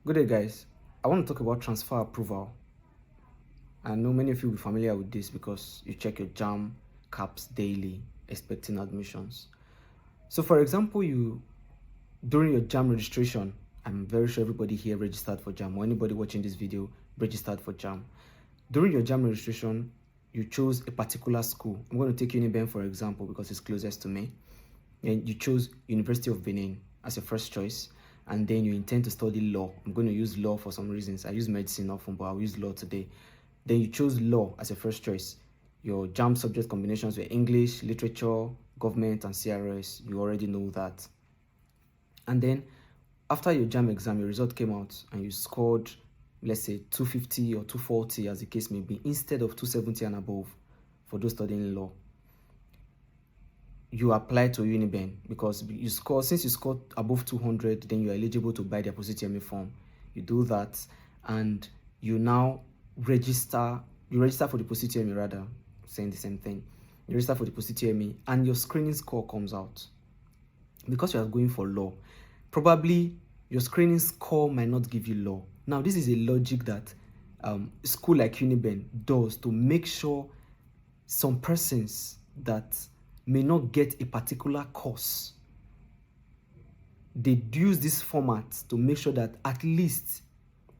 Good day, guys. I want to talk about transfer approval. I know many of you will be familiar with this because you check your Jamb caps daily, expecting admissions. So, for example, during your Jamb registration, I'm very sure everybody here registered for Jamb, or anybody watching this video registered for Jamb. During your Jamb registration, you chose a particular school. I'm going to take Uniben for example because it's closest to me. And you chose University of Benin as your first choice, and then you intend to study law. I'm going to use law for some reasons. I use medicine often, but I'll use law today. Then you chose law as your first choice. Your Jamb subject combinations were English, literature, government, and CRS. You already know that. And then after your Jamb exam, your result came out and you scored, let's say, 250 or 240 as the case may be, instead of 270 and above for those studying law. You apply to Uniben because since you scored above 200, then you're eligible to buy the Positemi form. You do that and you now register for the Positemi, rather, saying the same thing. You register for the Positemi and your screening score comes out. Because you are going for law, probably your screening score might not give you law. Now, this is a logic that school like Uniben does to make sure some persons that may not get a particular course, they use this format to make sure that at least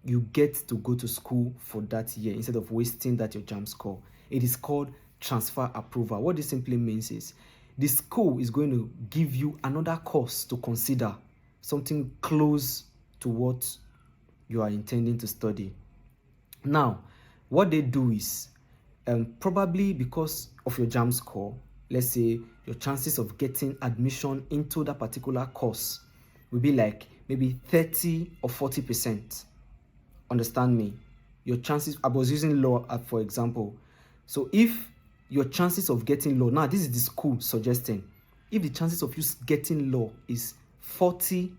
you get to go to school for that year instead of wasting that your Jamb score. It is called transfer approval. What this simply means is the school is going to give you another course to consider, something close to what you are intending to study. Now, what they do is probably because of your Jamb score, let's say your chances of getting admission into that particular course will be like maybe 30 or 40%. Understand me? Your chances, I was using law for example. So if your chances of getting law, now this is the school suggesting, if the chances of you getting law is 40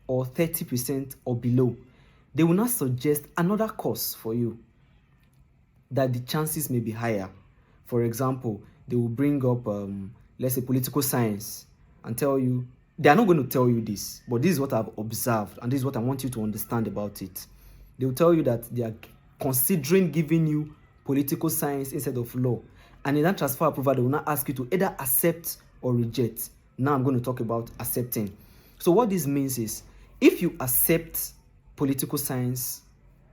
or 30% or below, they will not suggest another course for you that the chances may be higher. For example, they will bring up, let's say, political science and tell you, they are not going to tell you this, but this is what I've observed and this is what I want you to understand about it. They will tell you that they are considering giving you political science instead of law. And in that transfer approval, they will not ask you to either accept or reject. Now I'm going to talk about accepting. So what this means is, if you accept political science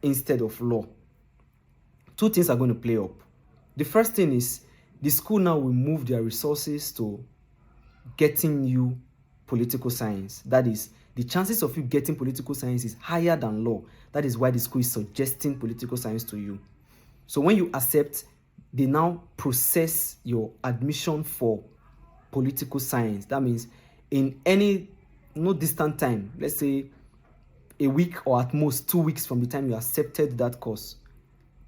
instead of law, two things are going to play up. The first thing is the school now will move their resources to getting you political science. That is, the chances of you getting political science is higher than law. That is why the school is suggesting political science to you. So when you accept, they now process your admission for political science. That means in any no distant time, let's say a week or at most 2 weeks from the time you accepted that course.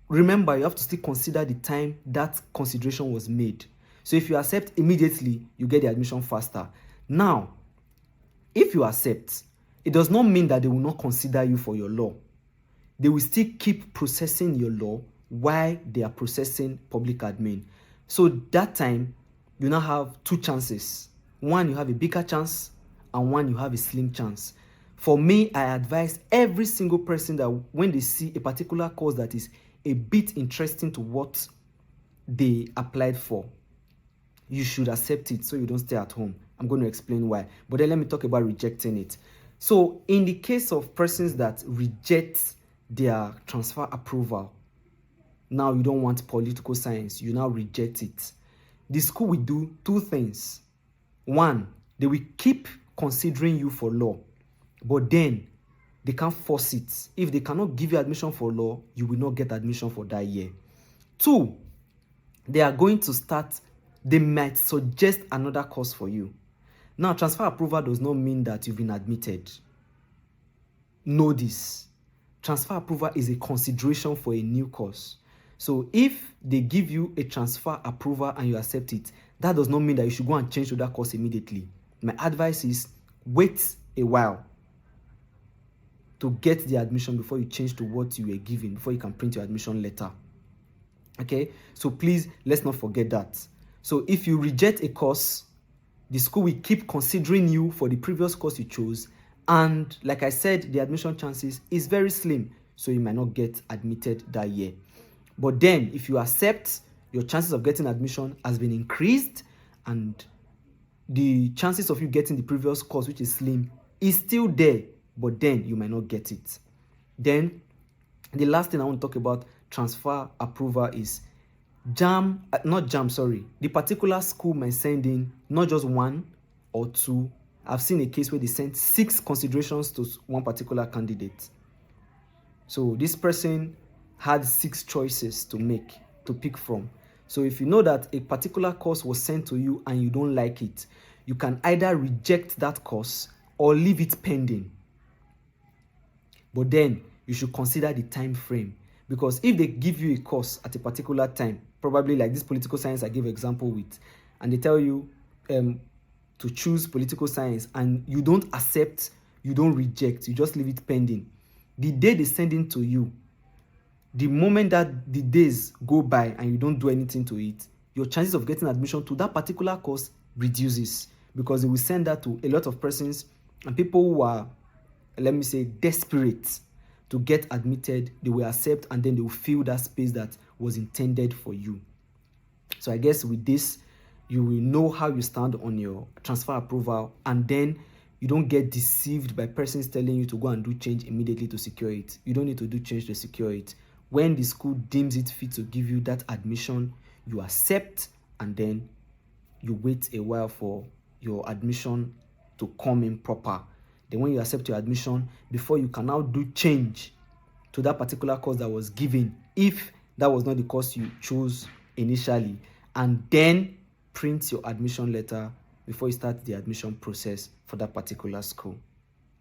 Remember, you have to still consider the time that consideration was made. So if you accept immediately, you get the admission faster. Now, if you accept, it does not mean that they will not consider you for your law. They will still keep processing your law while they are processing public admin. So that time, you now have two chances. One, you have a bigger chance, and one, you have a slim chance. For me, I advise every single person that when they see a particular course that is a bit interesting to what they applied for, you should accept it so you don't stay at home. I'm going to explain why. But then let me talk about rejecting it. So in the case of persons that reject their transfer approval, now you don't want political science, you now reject it. The school will do two things. One, they will keep considering you for law, but then they can't force it. If they cannot give you admission for law, you will not get admission for that year. Two, they are going to start, they might suggest another course for you. Now, transfer approval does not mean that you've been admitted. Know this. Transfer approval is a consideration for a new course. So if they give you a transfer approval and you accept it, that does not mean that you should go and change to that course immediately. My advice is wait a while to get the admission before you change to what you were given, before you can print your admission letter. Okay, so please, let's not forget that. So if you reject a course, the school will keep considering you for the previous course you chose, And like I said, the admission chances is very slim, so you might not get admitted that year. But then if you accept, your chances of getting admission has been increased, and the chances of you getting the previous course, which is slim, is still there, but then you might not get it. Then the last thing I want to talk about transfer approval is the particular school might send in not just one or two. I've seen a case where they sent 6 considerations to one particular candidate. So this person had 6 choices to pick from. So if you know that a particular course was sent to you and you don't like it, you can either reject that course or leave it pending. But then you should consider the time frame, because if they give you a course at a particular time, probably like this political science I gave example with, and they tell you to choose political science and you don't accept, you don't reject, you just leave it pending, the day they send it to you, the moment that the days go by and you don't do anything to it, your chances of getting admission to that particular course reduces, because they will send that to a lot of persons, and people who are, let me say, desperate to get admitted, they will accept, and then they will fill that space that was intended for you. So I guess with this, you will know how you stand on your transfer approval, and then you don't get deceived by persons telling you to go and do change immediately to secure it. You don't need to do change to secure it. When the school deems it fit to give you that admission, you accept, and then you wait a while for your admission to come in proper. Then when you accept your admission, before you can now do change to that particular course that was given, if that was not the course you chose initially, and then print your admission letter before you start the admission process for that particular school.